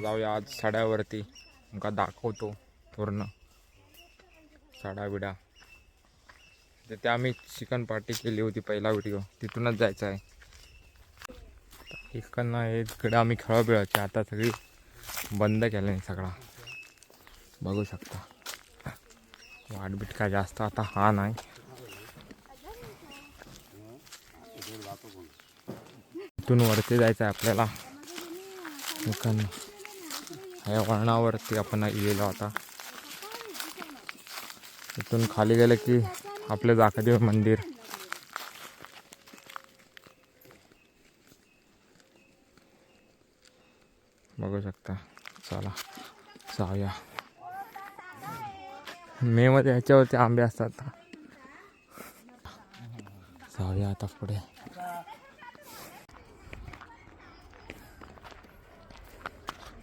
जाऊया आज सड्यावरती, तुमका दाखवतो पूर्ण सडा बिडा. तिथे आम्ही चिकन पार्टी केली होती पहिला व्हिडिओ, तिथूनच जायचं आहे. इकडनं इकडे आम्ही खेळायचे, आता सगळी बंद केलं सगळा, बघू शकता. वाटबीट काय जास्त आता हा नाही. इथून वरती जायचं आहे आपल्याला. ह्या वळणावरती आपण गेलो आता. इथून खाली गेलं की आपलं जाखदेव मंदिर. बघू शकता. चला जाऊया. मे मध्ये ह्याच्यावरती आंबे असतात. जाऊया आता पुढे.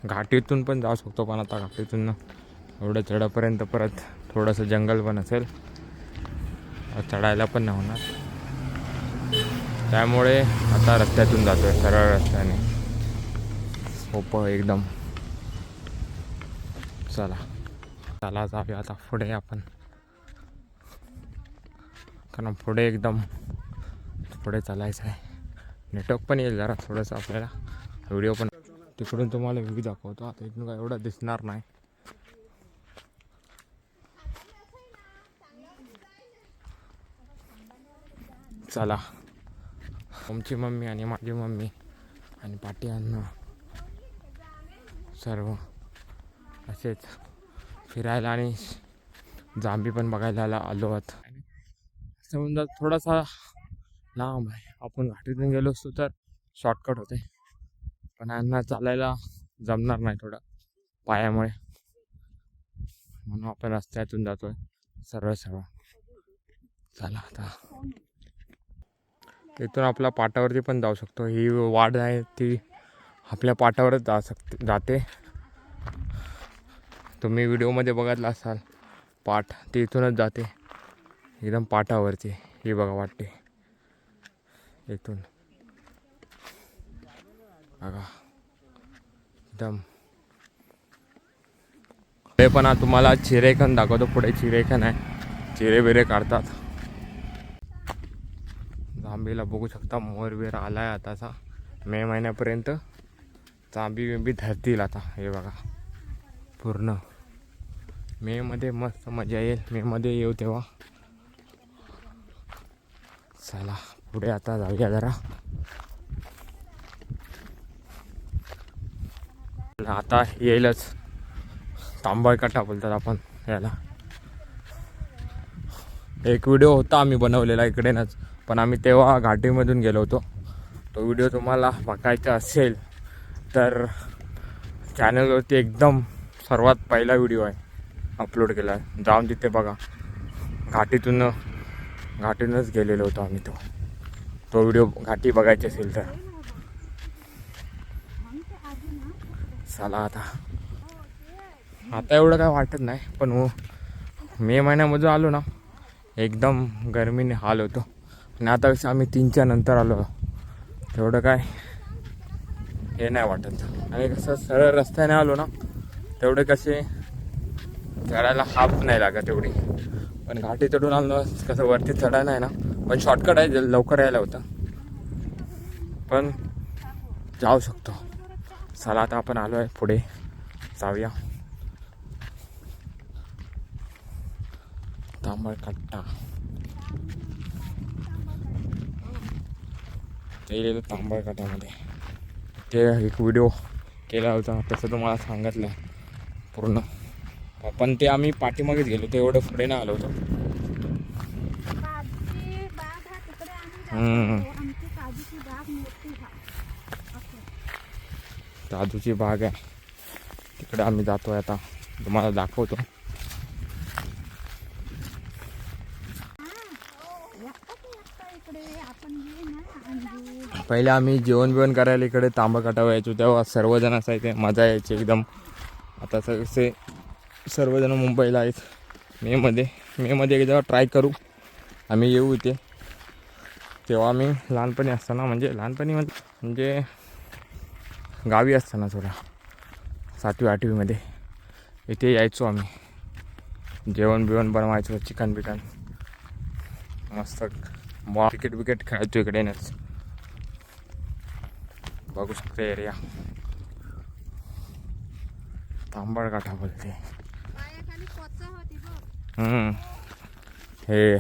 घाटीतून पण जाऊ शकतो, पण आता घाटीतून एवढं चढापर्यंत परत थोडंसं जंगल पण असेल, चढायला पण नाही होणार. त्यामुळे आता रस्त्यातून जातोय, सरळ रस्त्याने, सोपं एकदम. चला चला जाऊया आता पुढे आपण, कारण पुढे एकदम पुढे चालायचं आहे. नेटवर्क पण येईल जरा थोडंसं आपल्याला, व्हिडिओ पण. तिकडून तुम्हाला व्ह्यू दाखवतो. आता इथून काय एवढं दिसणार नाही. चला. आमची मम्मी आणि माझी मम्मी आणि पाटी अण्णा सर्व असेच फिरायला आणि जांभी पण बघायला आलो आहोत. समजा थोडासा लांब आहे. आपण घाटीतून गेलो असतो तर शॉर्टकट होते, पण यांना चालायला जमणार नाही थोडं पायामुळे, म्हणून आपण रस्त्यातून जातोय सरळ सरळ. चला आता इथून आपल्या पाटावरती पण जाऊ शकतो. ही वाट आहे ती आपल्या पाटावरच जाते. तुम्ही व्हिडिओमध्ये बघितला असाल, पाट ती इथूनच जाते एकदम पाटावरती. ही बघा वाटते इथून बघा एकदम. पुढे पण तुम्हाला चिरेखन दाखवतो. पुढे चिरेखन आहे, चिरे बिरे काढतात. जांभीला बघू शकता, मोर बिर आलाय आताचा. मे महिन्यापर्यंत जांभी बिंबी धरतील आता. हे बघा पूर्ण मे मध्ये मस्त मजा येईल. मे मध्ये येऊ तेव्हा. चला पुढे आता जाऊया जरा. आता येईलच तांबळकटा बोलतात आपण याला. एक व्हिडिओ होता आम्ही बनवलेला इकडेनच, पण आम्ही तेव्हा घाटीमधून गेलो होतो. तो व्हिडिओ तुम्हाला बघायचा असेल तर चॅनलवरती एकदम सर्वात पहिला व्हिडिओ आहे अपलोड केला आहे, जाऊन तिथे बघा. घाटीतूनच गेलेलो होतो आम्ही. तो व्हिडिओ घाटी बघायची असेल तर. चला आता एवढं काय वाटत नाही, पण मे महिन्यामध्ये आलो ना एकदम गरमीने हाल होतो. आणि आता कसं आम्ही 3च्या नंतर आलो, तेवढं काय हे नाही वाटत. आणि कसं सरळ रस्त्याने आलो ना तेवढे कसे चढायला हाफ नाही लागत एवढी. पण घाटी चढून आलो कसं वरती चढायला आहे ना, पण शॉर्टकट आहे, लवकर यायला होतं, पण जाऊ शकतो. चला आता आपण आलो आहे पुढे, जाऊया. तांबळकट्टा ते गेलो तांबळकट्ट्यामध्ये. ते एक व्हिडिओ केला होता तसं तुम्हाला सांगितलं पूर्ण, पण ते आम्ही पाठीमागेच गेलो, ते एवढं पुढे नाही आलो होतो. काजूची बाग आहे तिकडे आम्ही जातोय आता, तुम्हाला दाखवतो. पहिले आम्ही जेवण बिवण करायला इकडे तांबळकट्टा यायचो, तेव्हा सर्वजण असायचे, मजा यायची एकदम. आता सगळे सर्वजण मुंबईला आहेत. मेमध्ये एकदा ट्राय करू, आम्ही येऊ इथे. तेव्हा आम्ही लहानपणी असताना म्हणजे गावी असताना थोडा 7वी 8वीमध्ये इथे यायचो आम्ही. जेवण बिवण बनवायचो, चिकन बिकन मस्त. क्रिकेट विकेट खेळायचो इकडे येणंच. बघू शकते एरिया. तांबडकाठा बोलते. हे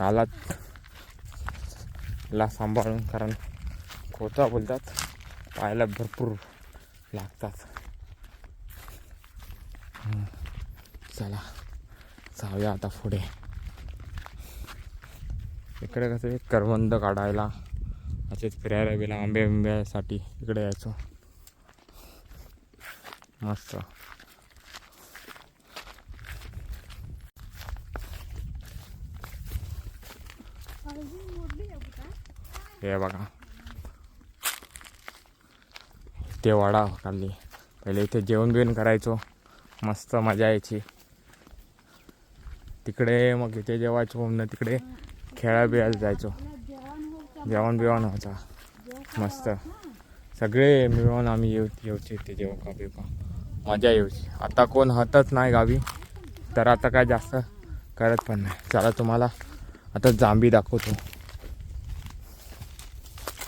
आला ला सांभाळून, कारण खोचा बोलतात, पायाला भरपूर लागतात. चला जाऊया आता पुढे. इकडे कसं करवंद काढायला, असेच फिरायला गेला आंब्यासाठी इकडे यायचो. मस्त. हे बघा ते वाडा काढली. पहिले इथे जेवण बिवण करायचो, मस्त मजा यायची. तिकडे मग इथे जेवायचो, मग तिकडे खेळायला जायचो. जेवण बिवण व्हायचा मस्त. सगळे मिळून आम्ही येऊचे इथे जेवण का बिवका, मजा येऊची. आता कोण हातच नाही गावी, तर आता काय जास्त करत पण नाही. चला तुम्हाला आता जांभी दाखवतो.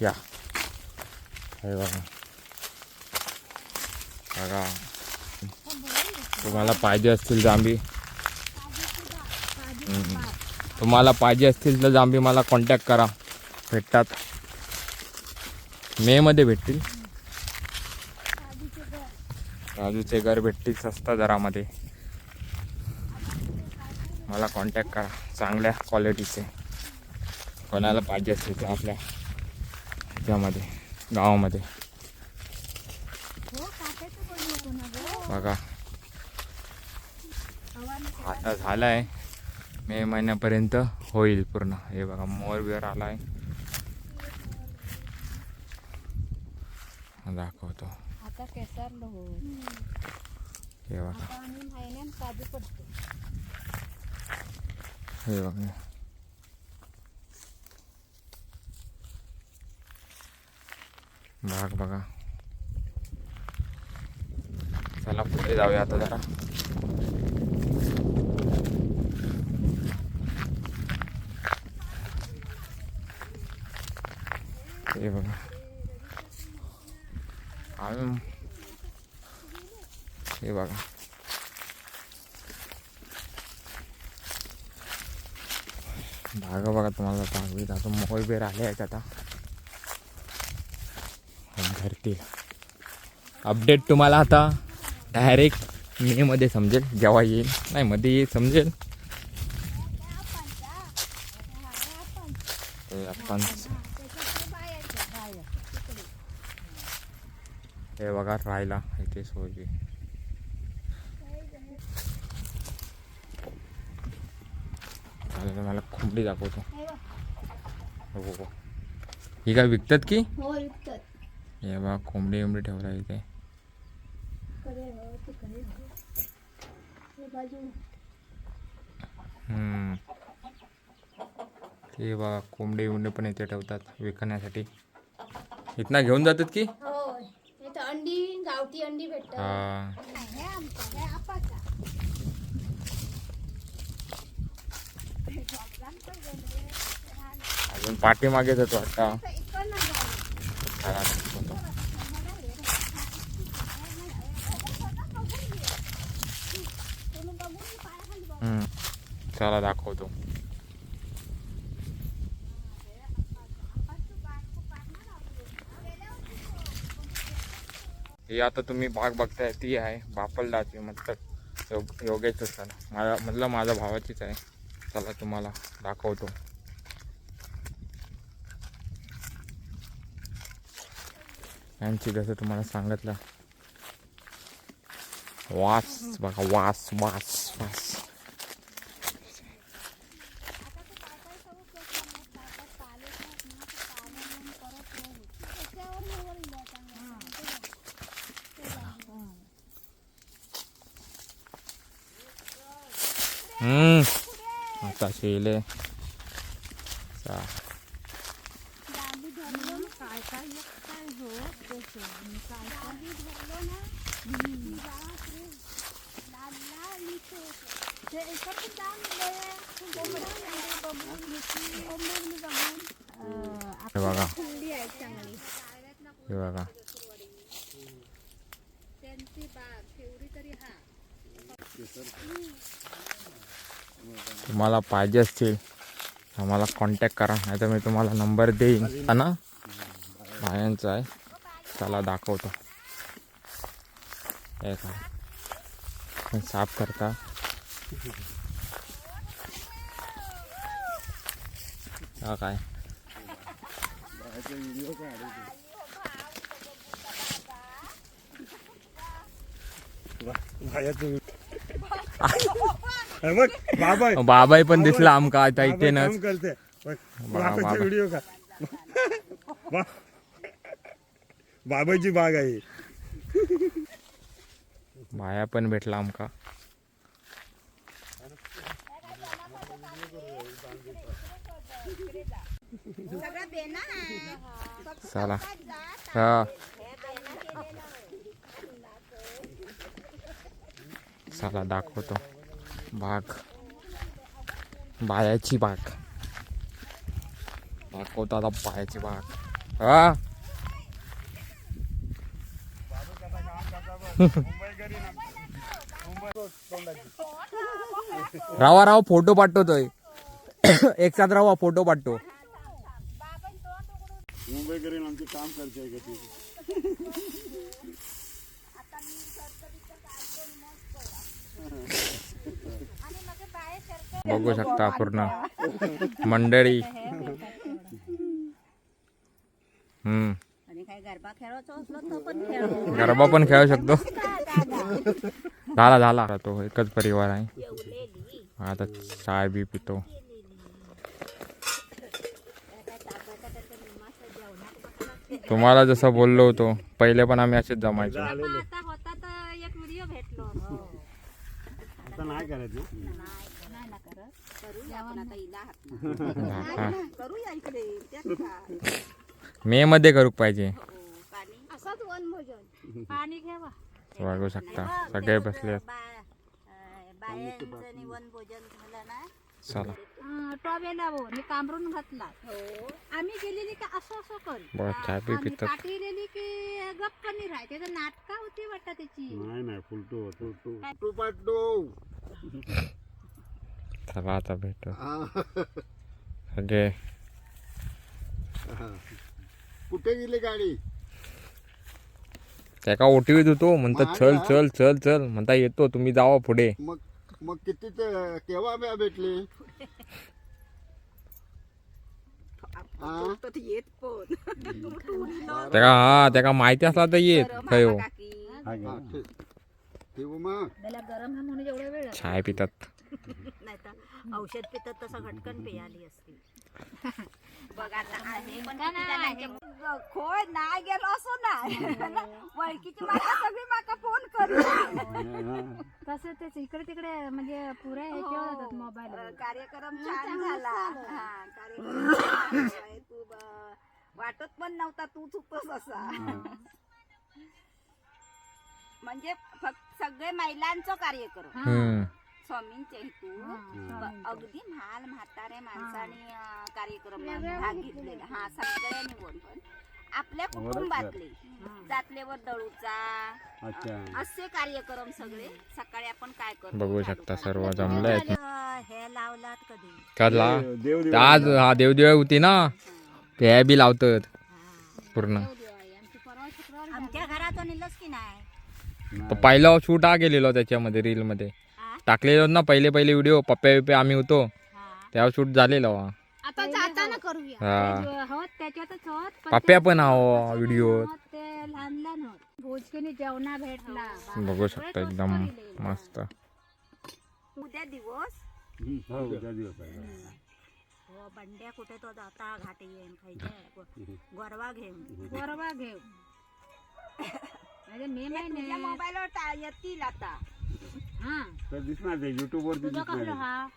या हे बघा बघा, तुम्हाला पाहिजे असतील जांभी, तुम्हाला पाहिजे असतील तर जांभी मला कॉन्टॅक्ट करा, भेटतात. मेमध्ये भेटतील. राजूचे घर भेटतील स्वस्त दरामध्ये. मला कॉन्टॅक्ट करा, चांगल्या क्वालिटीचे. कोणाला पाहिजे असतील तर आपल्या ह्याच्यामध्ये गावामध्ये. बघा आता झालं आहे, मे महिन्यापर्यंत होईल पूर्ण. हे बघा मोर बिर आला आहे, दाखवतो. हे बघा, हे बघा बाग बघा. चला पुढे जाऊया आता जरा. हे बघा आम्ही, हे बघा बाग बघा. तुम्हाला दाखवीत आता मोर बेर आले आहेत. आता धरतील. अपडेट तुम्हाला आता डायरेक्ट मेमध्ये समजेल, जेव्हा येईल. नाही मध्ये येईल समजेल. आपण हे बघा राहायला इथे सोयी. मला कोंबडी दाखवतो. हो ही काय विकतात की? हे बघा कोंबडी बिंबडी ठेवला इथे. ते बघा कोंबडी बिंबडी पण इथे ठेवतात विकण्यासाठी. इथना घेऊन जातात की? अंडी, गावठी अंडी भेटतात. अजून पाठीमागे जातो आता. चला दाखवतो. ही आता तुम्ही बाग बघताय ती आहे बापलदाची, मतलब योगेश सर माझ्या भावाचीच आहे. चला तुम्हाला दाखवतो. यांची जसं तुम्हाला सांगितलं, वास बघा, वास वास वास. आता शेले हे बघा हे बघा तुम्हाला पाहिजे असतील आम्हाला कॉन्टॅक्ट करा, नाही तर मी तुम्हाला नंबर देईन ना. बायांचा आहे, चला दाखवतो. हे काय साफ करता हा काय बाबाई पण दिसला आमका आता इथेनच. व्हिडिओ का बाबाची बाग आहे. बाया पण भेटला आमका. चला हा चला दाखवतो बाग, बायाची बाग दाखवतो आता. बायाची बाग हा रावा राव फोटो पाठवतोय. एक साथ रावा फोटो पाठतो. मुंबईकरीन आमचे काम करते का ते. बघू शकता पूर्ण मंडळी. गरबा पण खेळू शकतो. झाला तो एकच परिवार आहे. आता चाय बी पितो. तुम्हाला जसं बोललो होतो पहिले पण आम्ही असेच जमायचो. आता नाही करत मे मध्ये करूक पाहिजे. पाणी घ्यावा. बघू शकता सगळे बसले. चला टॉवेला कांबरून घातला. आम्ही गेलेली का असं असं करू. चाय बी पितात. गेलेली की गप्प नाही राहते. तर नाटका होती वाटत त्याची. नाही फुलटू चला आता भेटू सगळे. कुठे गेली गाडी. त्याका ओटीवीत होतो म्हणतात चल चल चल चल म्हणता येतो तुम्ही जावा पुढे. मग किती केव्हा भेटले. त्याका माहिती असला तर येत काय हो. गरम म्हणून एवढा वेळ चाय पितात. नाही तर औषध पितात तसं घटकन पियाली असती. बघ आता खोय नाही गेलो असो ना वळकीची माका सगळी माका फोन करू. तसं तेच इकडे तिकडे म्हणजे पुऱ्या ह्याच्यावर जातात मोबाईल. कार्यक्रम छान झाला. कार्यक्रम तू वाटत पण नव्हता तू चुकतोस असा. म्हणजे फक्त सगळे महिलांचा कार्यक्रम स्वामींचे हेतू अगदी म्हाल म्हातारे माणसाने कार्यक्रम भाग घेतलेला. हा सगळ्यांनी बोल पण आपल्या कुटुंबातले जातलेवर दळूचा असे कार्यक्रम सगळे सकाळी आपण काय करतो बघू शकता सर्व जमले. हे लावलात कधी कधला आज हा देवदेव होती ना ते बी लावतात पूर्ण. आमच्या घरात नेलंच की नाही. तो पहिला शूट हा गेलेलो त्याच्यामध्ये रील मध्ये टाकलेलो ना पहिले व्हिडिओ पप्प्या बिप्प्या आम्ही होतो तेव्हा शूट झालेलो. आता जाताना करूया. त्याच्यातच होत पप्प्या पण आहो व्हिडिओ. ते लहान लहान होत भोजकनी जेवणा भेटला. बघू शकता एकदम मस्त. उद्या दिवस हो बंड्या कुठे तो जाता घाटे येईन खायचे गोरवा घेऊ. मे महिने मोबाईलवर येतील आता. हा तर दिसणार ते युट्यूब वरती तुझं दिसणार कसलं आहे. हा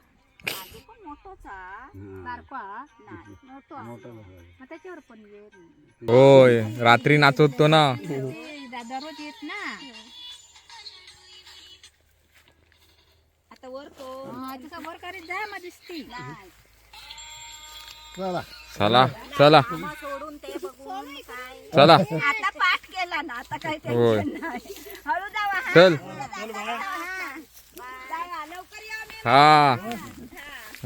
माझं पण मोठंच हा. हा. बारको हा नाही मोठो मोठा असतो. झाला. मग त्याच्यावर पण ये होय रात्री नाचवतो ना. दररोज येत ना आता वर को हा, तसं वर करीत जा मग दिसती नाही चला चला चला कामं सोडून ते बघून काय चला आता पाठ केला ना आता काही होय. टेन्शन नाही हळू जावा हा. चल हा. जावा लवकर या मी हा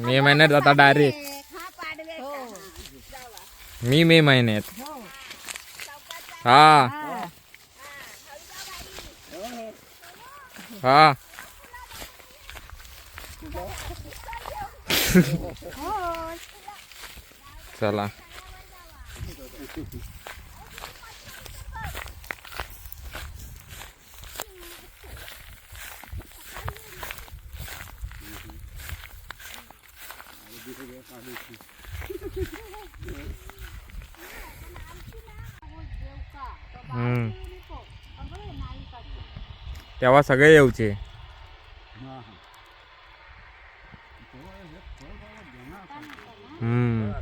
मे महिन्यात आता डायरेक्ट हा पाडवे हो. मी मे महिन्यात हा हा चला हम्म. तेव्हा सगळे येऊचे. हम्म.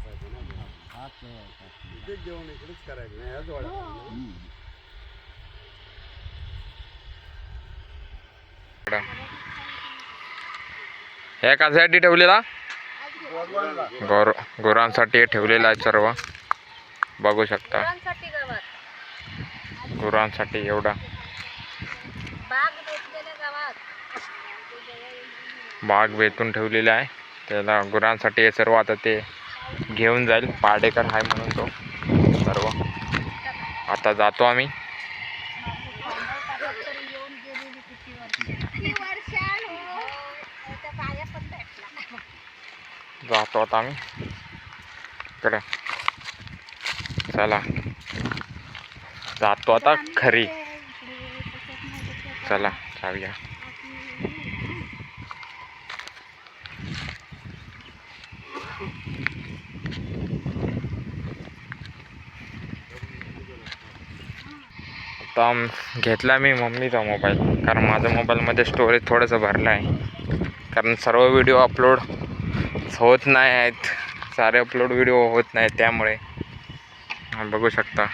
इथेच जेवण इकडेच करायचं नाही ह्याच वाड्यात. हे कशासाठी ठेवलेला गुरांसाठी ठेवलेला आहे सर्व बघू शकता. गुरांसाठी गावात गुरांसाठी एवढा बाग भेटलेल्या गावात बाग वेचून ठेवलेला आहे. त्याला गुरांसाठी हे सर्व आता ते घेऊन जाईल. पाडेकर आहे म्हणून तो सर्व. आता जातो आम्ही. येऊन गेलेली किती वर्षान त्या बाया पण भेटला जातो आता आम्ही इकडे. चला जातो आता खरी. चला जाऊया. आता घेतला मी मम्मीचा मोबाईल कारण माझ्या मोबाईलमध्ये स्टोरेज थोडंसं भरलं आहे. कारण सर्व व्हिडिओ अपलोड होत नाही आहेत. सारे अपलोड व्हिडिओ होत नाही त्यामुळे बघू शकता.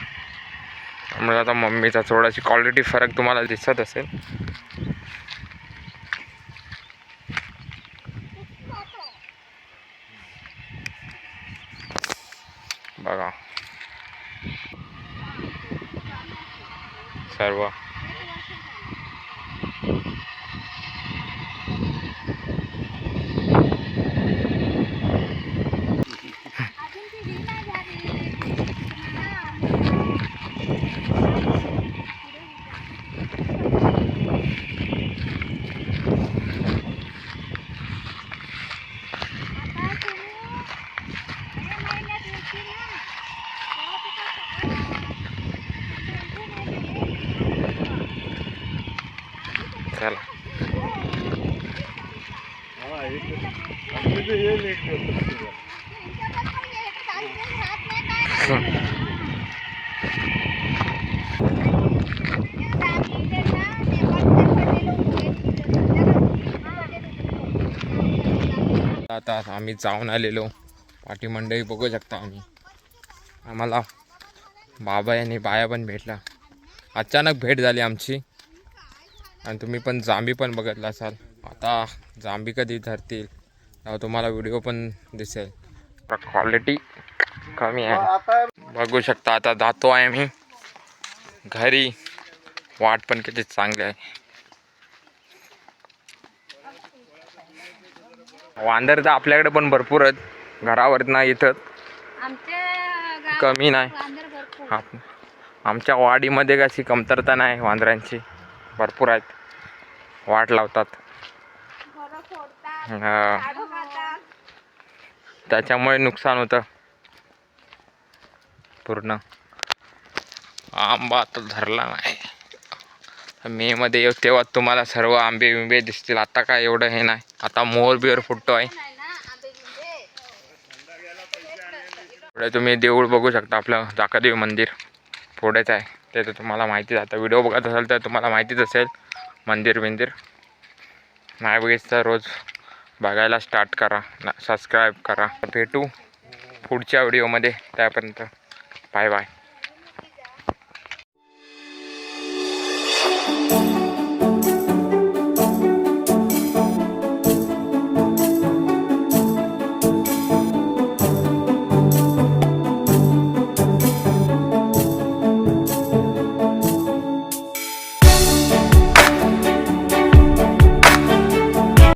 त्यामुळे आता मम्मीचा थोडाशी क्वालिटी फरक तुम्हाला दिसत असेल. बघा सर्व चला आता आम्ही जाऊन आलेलो. पाठी मंडई बघू शकता आम्ही. आम्हाला बाबा आणि बाया पण भेटला. अचानक भेट झाली आमची. आणि तुम्ही पण जांभी पण बघितला असाल. आता जांभी कधी धरतील तेव्हा तुम्हाला व्हिडिओ पण दिसेल. क्वालिटी कमी आहे बघू शकता. आता जातो आहे मी घरी. वाट पण किती चांगली आहे. वांदर तर आपल्याकडे पण भरपूर आहेत. घरावर नाही इथं कमी नाही. आमच्या वाडीमध्ये कशी कमतरता नाही वांदरांची. भरपूर आहेत. वाट लावतात. हा त्याच्यामुळे नुकसान होतं पूर्ण. आंबा आता धरला नाही. मे मध्ये येऊ तेव्हा तुम्हाला सर्व आंबे बिंबे दिसतील. आता काय एवढं हे नाही. आता मोर बिअर फुटतो आहे. पुढे तुम्ही देऊळ बघू शकता. आपलं जाकादेवी मंदिर पुढेच आहे. ते तर तुम्हाला माहितीच. आता व्हिडिओ बघत असाल तर तुम्हाला माहितीच असेल मंदिर बिंदिर. नाही बघितलं तर रोज बघायला स्टार्ट करा, सबस्क्राईब करा. भेटू पुढच्या व्हिडिओमध्ये, त्यापर्यंत बाय बाय.